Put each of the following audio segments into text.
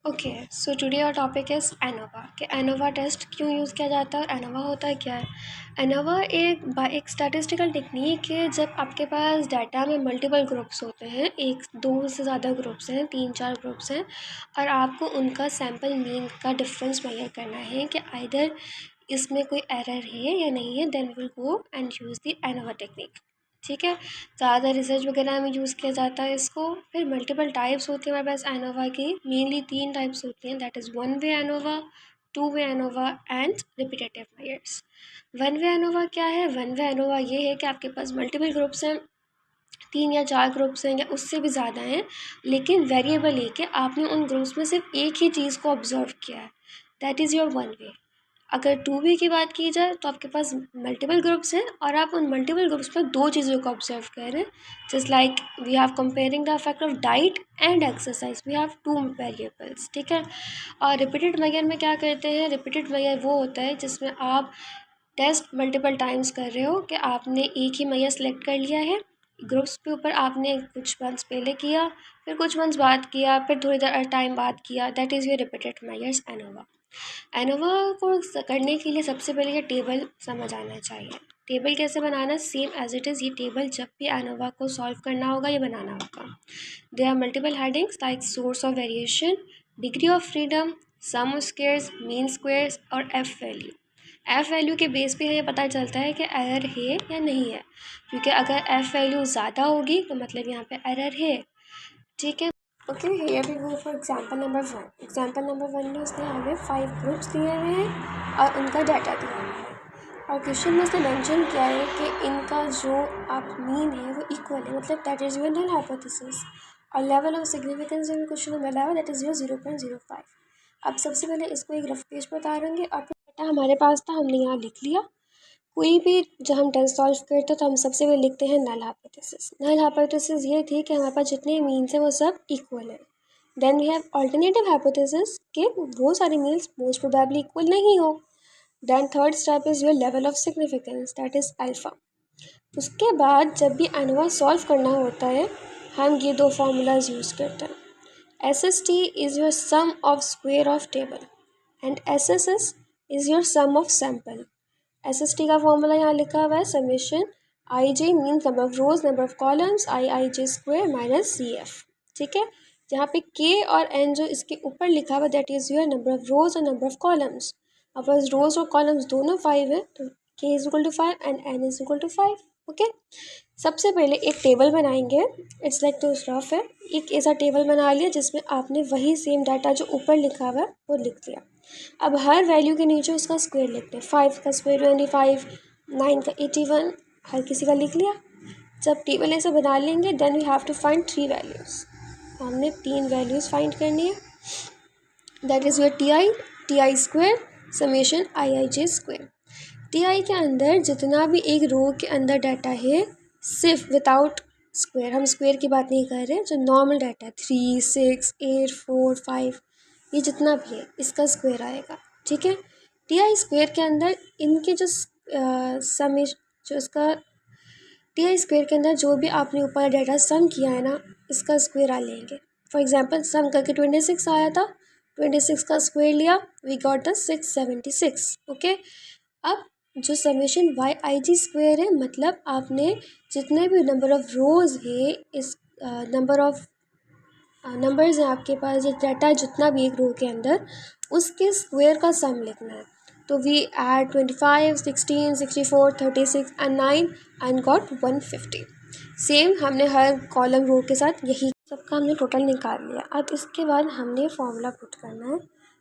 Okay, so today our topic is ANOVA कि ANOVA test क्यों use किया जाता है और एनोवा होता है क्या है। एनोवा एक स्टैटिस्टिकल टेक्निक है जब आपके पास डाटा में मल्टीपल ग्रुप्स होते हैं, एक दो से ज़्यादा ग्रुप्स हैं, 3-4 ग्रुप्स हैं, और आपको उनका सैम्पल मीन का डिफरेंस मेजर करना है कि आइदर इसमें कोई एरर है या नहीं है, then we will go and use the ANOVA technique. ठीक है, ज़्यादा रिसर्च वगैरह में यूज़ किया जाता है इसको। फिर मल्टीपल टाइप्स होती है हमारे पास एनोवा की, मेनली 3 टाइप्स होती हैं, that is one way ANOVA, two way ANOVA and repetitive measures. One way ANOVA क्या है? वन वे एनोवा ये है कि आपके पास मल्टीपल ग्रुप्स हैं, 3 या 4 ग्रुप्स हैं या उससे भी ज़्यादा हैं, लेकिन वेरिएबल है कि आपने उन ग्रुप्स में सिर्फ एक ही चीज़ को ऑब्जर्व किया है, that is your one way. अगर टू वे की बात की जाए तो आपके पास मल्टीपल ग्रुप्स हैं और आप उन मल्टीपल ग्रुप्स में दो चीज़ों को ऑब्जर्व कर रहे हैं, just like we have comparing the effect of diet and exercise, we have two variables. ठीक है, और रिपीटेड मेजर में क्या करते हैं? रिपीटेड मेजर वो होता है जिसमें आप टेस्ट मल्टीपल टाइम्स कर रहे हो कि आपने एक ही मेजर सेलेक्ट कर लिया है, ग्रुप्स के ऊपर आपने कुछ मंथ्स पहले किया, फिर कुछ मंथ्स बाद किया, फिर थोड़ी देर टाइम बाद किया, that is your repeated measures ANOVA. ANOVA को करने के लिए सबसे पहले ये टेबल समझ आना चाहिए। टेबल कैसे बनाना? सेम एज इट इज़, ये टेबल जब भी एनोवा को सॉल्व करना होगा ये बनाना होगा। There are multiple headings like source of variation, degree of freedom, sum squares, mean squares और एफ वैल्यू। एफ वैल्यू के बेस पे ये पता चलता है कि एरर है या नहीं है, क्योंकि अगर एफ वैल्यू ज़्यादा होगी तो मतलब यहाँ पे एरर है। ठीक है, okay, here we go for example number 1। Example number 1 में उसने हमें 5 ग्रुप्स दिए हुए हैं और उनका डाटा दिया हुआ है, और क्वेश्चन में उसने मेंशन किया है कि इनका जो आप मीन है वो इक्वल है, मतलब that is your null hypothesis, और लेवल ऑफ सिग्निफिकेंस जो क्वेश्चन में मिला हुआ दैट इज़ योर 0.05। अब सबसे पहले इसको एक रफ पेज पर उतारेंगे और फिर डाटा हमारे पास था, हमने यहाँ लिख लिया। कोई भी जब हम टेस्ट सॉल्व करते हैं तो हम सबसे पहले लिखते हैं नल हाइपोथेसिस। नल हाइपोथेसिस ये थी कि हमारे पास जितने मीन्स हैं वो सब इक्वल हैं। Then we have alternative hypothesis कि वो सारे मीन्स मोस्ट प्रोबेबली इक्वल नहीं हो। Then third step is your level of significance, that is alpha. उसके बाद जब भी एनोवा सॉल्व करना होता है हम ये दो फार्मूलाज यूज़ करते हैं। SST is your sum of square of table and SSS is your sum of sample. SST का फॉर्मूला यहाँ लिखा हुआ है, summation IJ means number of rows, number of columns, IIJ square minus CF। ठीक है, जहाँ पे K और N जो इसके ऊपर लिखा हुआ that is your number of रोज और नंबर ऑफ कॉलम्स। अब बस रोज और कॉलम्स दोनों 5 है तो K is equal to 5 and N is equal to 5। Okay, सबसे पहले एक टेबल बनाएंगे, इट्स लाइक तो रफ है, एक ऐसा टेबल बना लिया जिसमें आपने वही सेम डाटा जो ऊपर लिखा हुआ है वो लिख दिया। अब हर वैल्यू के नीचे उसका स्क्वायर लिखते हैं, 5 का स्क्वायर 25, 9 का 81, हर किसी का लिख लिया। जब टेबल ऐसे बना लेंगे then we have to find 3 values, हमने 3 वैल्यूज़ फाइंड करनी है, that is your TI square summation IIJ square. TI के अंदर जितना भी एक रो के अंदर डाटा है सिर्फ विदाउट स्क्वायर, हम स्क्वायर की बात नहीं कर रहे, जो नॉर्मल डाटा 3, 6, 8, 4, 5 ये जितना भी है इसका स्क्वायर आएगा। ठीक है, TI स्क्वायर के अंदर इनके जो जो इसका TI स्क्वायर के अंदर जो भी आपने ऊपर डाटा सम किया है ना इसका स्क्वायर आ लेंगे। फॉर एग्जांपल सम करके 26 आया था, 26 का स्क्वायर लिया, वी गॉट द 676। ओके, अब जो समेशन YIG स्क्वायर है मतलब आपने जितने भी नंबर ऑफ रोज़ है इस नंबर ऑफ नंबर्स हैं आपके पास, ये डाटा जितना भी एक रो के अंदर उसके स्क्वायर का सम लिखना है। तो we add 25, 16, 64, 36 and 9 and got 150। Same हमने हर कॉलम रो के साथ यही सबका हमने टोटल निकाल लिया। अब इसके बाद हमने फार्मूला पुट करना है।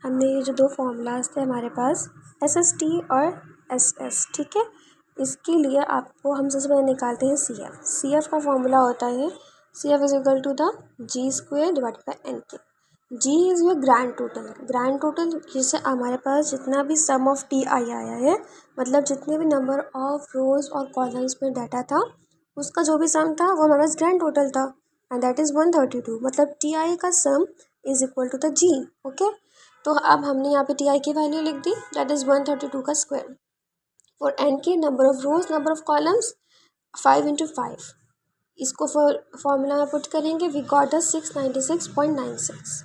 हमने ये जो दो फार्मूलाज थे हमारे पास SST और SS, ठीक है, इसके लिए आपको हम सबसे पहले निकालते हैं CF का फॉर्मूला होता है CF is equal to the G square divided by NK। G is your grand total जिससे हमारे पास जितना भी सम ऑफ TI आया है, मतलब जितने भी नंबर ऑफ रोज़ और कॉलम्स में डाटा था उसका जो भी सम था वो हमारे पास ग्रैंड टोटल था एंड दैट इज़ 132, मतलब TI का sum is equal to the G। Okay, तो अब हमने यहाँ पे TI की वैल्यू लिख दी, दैट इज़ 132 का square. For NK number of rows number of columns 5 into 5, इसको फॉर्मूला में पुट करेंगे, वी गॉट द 696.96।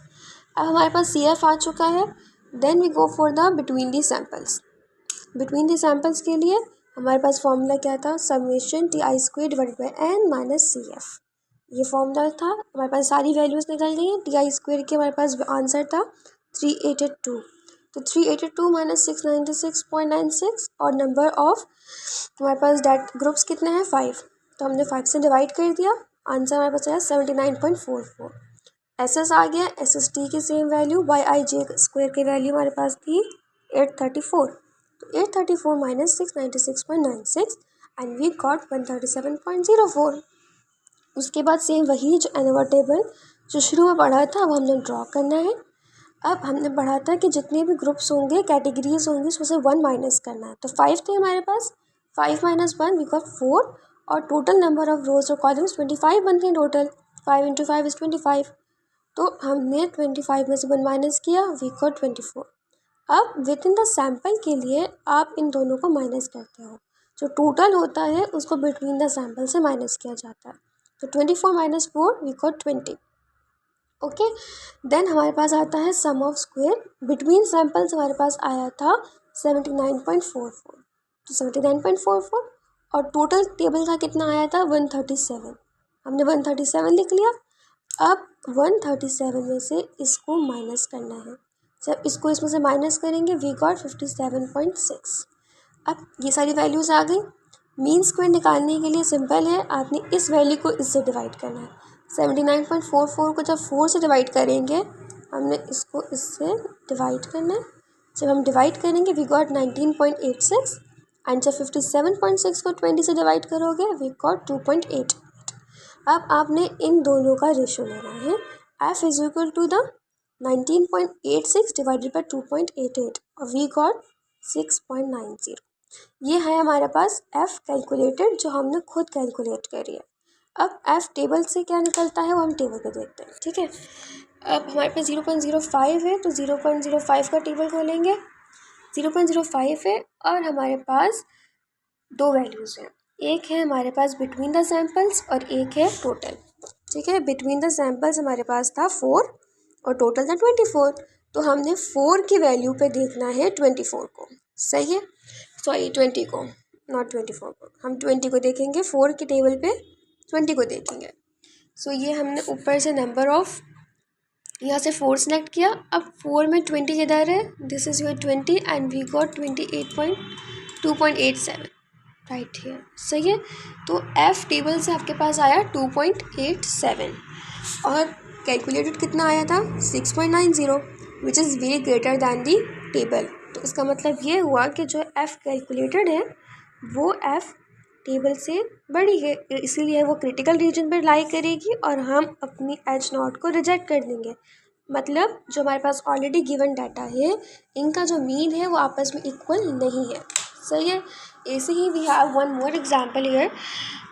अब हमारे पास CF आ चुका है। Then we go for the between the samples. Between the samples के लिए हमारे पास फॉर्मूला क्या था, समेशन TI² divided by n minus CF। ये फॉर्मूला था। हमारे पास सारी वैल्यूज़ निकल गई हैं। TI² के हमारे पास आंसर था 382। तो 382 माइनस 696.96 और नंबर ऑफ हमारे पास डेट ग्रुप्स कितने हैं 5, तो हमने 5 से डिवाइड कर दिया। आंसर हमारे पास आया 79.44। SS आ गया। SST की सेम वैल्यू YIJ² की वैल्यू हमारे पास थी 834। तो 834 माइनस 696.96 एंड वी गॉट 137.04। उसके बाद सेम वही जो एनोवा टेबल जो शुरू में पढ़ा था, अब हमने ड्रॉ करना है। अब हमने पढ़ा था कि जितने भी ग्रुप्स होंगे, कैटेगरीज होंगी, उसमें से 1 माइनस करना है। तो 5 थे हमारे पास, 5 माइनस 1 वी गॉट 4 और टोटल नंबर ऑफ रोज और कॉलम्स 25 बनते हैं टोटल। 5 into 5 is 25। तो हमने 25 में से 1 माइनस किया, वी गॉट 24। अब विद इन द सैम्पल के लिए आप इन दोनों को माइनस करते हो। जो टोटल होता है उसको बिटवीन द सैम्पल से माइनस किया जाता है। तो 24 minus 4 we got 20। Okay, then हमारे पास आता है sum of square. Between samples हमारे पास आया था 79.44। तो 79.44 और टोटल टेबल का कितना आया था 137। हमने 137 लिख लिया। अब 137 में से इसको माइनस करना है। जब इसको इसमें से माइनस करेंगे वी गॉट 57.6। अब ये सारी वैल्यूज़ आ गई। मीन स्क्वायर निकालने के लिए सिंपल है, आपने इस वैल्यू को इससे डिवाइड करना है। 79.44 को जब 4 से डिवाइड करेंगे, हमने इसको इससे डिवाइड करना है। जब हम डिवाइड करेंगे वी गॉट 19.86 एंड जब 57.6 को 20 से डिवाइड करोगे वी गॉट 2.8। अब आपने इन दोनों का रेशो लेना है। F is equal to the 19.86 divided by 2.88 और वी गॉट 6.90। ये है हमारे पास F कैलकुलेटेड, जो हमने खुद कैलकुलेट करी है। अब F टेबल से क्या निकलता है वो हम टेबल पे देखते हैं, ठीक है। अब हमारे पास 0.05 है, तो 0.05 का टेबल खोलेंगे। 0.05 है और हमारे पास दो वैल्यूज़ हैं। एक है हमारे पास बिटवीन द सैम्पल्स और एक है टोटल, ठीक है। बिटवीन द सैम्पल्स हमारे पास था 4 और टोटल था 24। तो हमने 4 की वैल्यू पे देखना है 24 को, सही है। सॉरी 20 को, नॉट 24 को। हम 20 को देखेंगे, 4 की टेबल पे 20 को देखेंगे। सो ये हमने ऊपर से नंबर ऑफ यहाँ से 4 सेलेक्ट किया। अब 4 में 20 किधर है, this is your 20 and we got 2.87 right here, सही है। तो F टेबल से आपके पास आया 2.87 और कैलकुलेटेड कितना आया था 6.90 which is way greater than the table. तो इसका मतलब ये हुआ कि जो F कैलकुलेटेड है वो F टेबल से बड़ी है, इसीलिए वो क्रिटिकल रीजन पर लाई करेगी और हम अपनी H0 को रिजेक्ट कर देंगे। मतलब जो हमारे पास ऑलरेडी गिवन डाटा है, इनका जो मीन है वो आपस में इक्वल नहीं है, सही है। ऐसे ही we have one more example here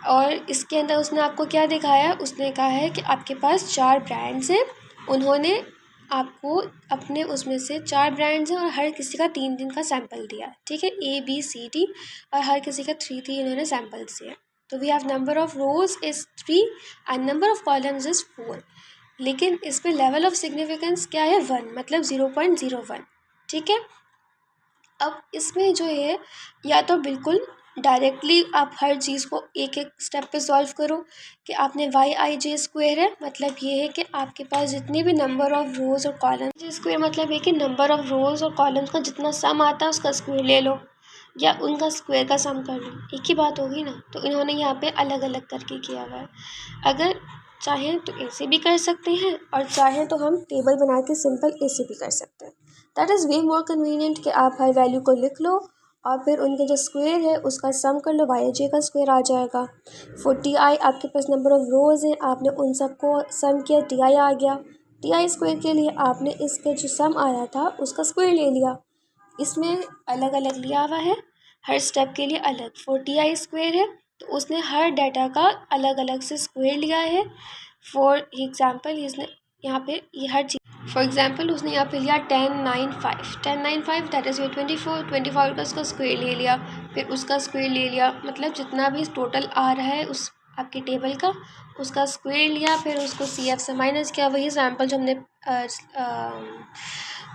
और इसके अंदर उसने आपको क्या दिखाया, उसने कहा है कि आपके पास 4 ब्रांड्स हैं। उन्होंने आपको अपने उसमें से 4 ब्रांड्स हैं और हर किसी का 3 दिन का सैम्पल दिया, ठीक है। ABCD और हर किसी का 3 इन्होंने सैम्पल्स दिए। तो we have number of rows is 3 and number of columns is 4। लेकिन इसमें लेवल ऑफ सिग्निफिकेंस क्या है 1, मतलब 0.01, ठीक है। अब इसमें जो है या तो बिल्कुल डायरेक्टली आप हर चीज़ को एक एक स्टेप पे सॉल्व करो कि आपने YIJ² है, मतलब ये है कि आपके पास जितने भी नंबर ऑफ रोज़ और कॉलम्स, स्क्वायर मतलब है कि नंबर ऑफ रोज़ और कॉलम्स का जितना सम आता है उसका स्क्वायर ले लो या उनका स्क्वायर का सम कर लो, एक ही बात होगी ना। तो इन्होंने यहाँ पे अलग अलग करके किया हुआ है। अगर चाहें तो ऐसे भी कर सकते हैं और चाहें तो हम टेबल बना के सिंपल ऐसे भी कर सकते हैं। That is way more convenient कि आप हर वैल्यू को लिख लो और फिर उनके जो स्क्वायर है उसका सम कर लो, YJ का स्क्वायर आ जाएगा। फॉर TI आपके पास नंबर ऑफ रोज़ हैं, आपने उन सबको सम किया, TI आ गया। TI² के लिए आपने इसके जो सम आया था उसका स्क्वायर ले लिया। इसमें अलग अलग लिया हुआ है, हर स्टेप के लिए अलग। फॉर TI² है तो उसने हर डाटा का अलग अलग से स्क्वायर लिया है। फॉर एग्ज़ाम्पल इसने यहाँ पे ये हर चीज़, फॉर एग्जाम्पल उसने यहाँ पे लिया 1095 दैट इज़ 24 का उसका स्क्वायर ले लिया, फिर उसका स्क्वायर ले लिया, मतलब जितना भी टोटल आ रहा है उस आपके टेबल का, उसका स्क्वायर लिया, फिर उसको CF से माइनस किया, वही सैम्पल जो हमने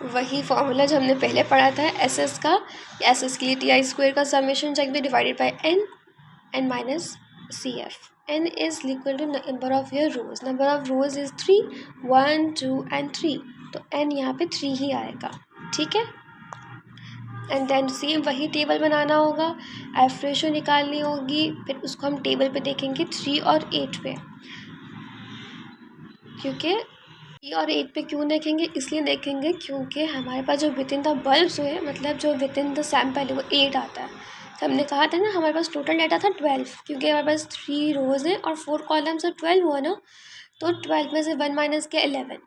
वही फॉर्मूला जो हमने पहले पढ़ा था SS का, SS के लिए TI स्क्वायर का समेशन चेक भी divided by n minus CF. n is equal to number of your rows. Number of rows is 3, 1, 2 and 3. तो n यहाँ पे 3 ही आएगा, ठीक है। एंड देन सेम वही टेबल बनाना होगा, एफ रेशो निकालनी होगी, फिर उसको हम टेबल पे देखेंगे 3 और 8 पे, क्योंकि 3 और 8 पे क्यों देखेंगे, इसलिए देखेंगे क्योंकि हमारे पास जो विद इन द बल्ब है, मतलब जो विद इन द सैम्पल है वो 8 आता है। तो हमने कहा था ना हमारे पास टोटल डाटा था 12, क्योंकि हमारे पास 3 रोज़ हैं और 4 कॉलम्स और 12 हुआ ना, तो 12 में से 1 माइनस किया 11,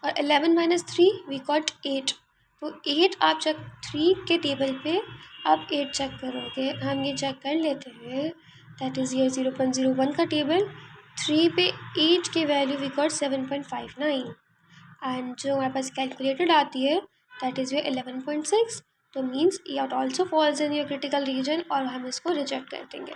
और 11 माइनस 3 वी गॉट 8। तो 8 आप चेक 3 के टेबल पे आप 8 चेक करोगे, हम ये चेक कर लेते हैं, दैट इज़ ये 0.01 का टेबल, 3 पे 8 की वैल्यू वी गॉट 7.59, एंड जो हमारे पास कैलकुलेटेड आती है दैट इज़ योर 11.6। तो means it also falls in your critical reason, और हम इसको रिजेक्ट कर देंगे।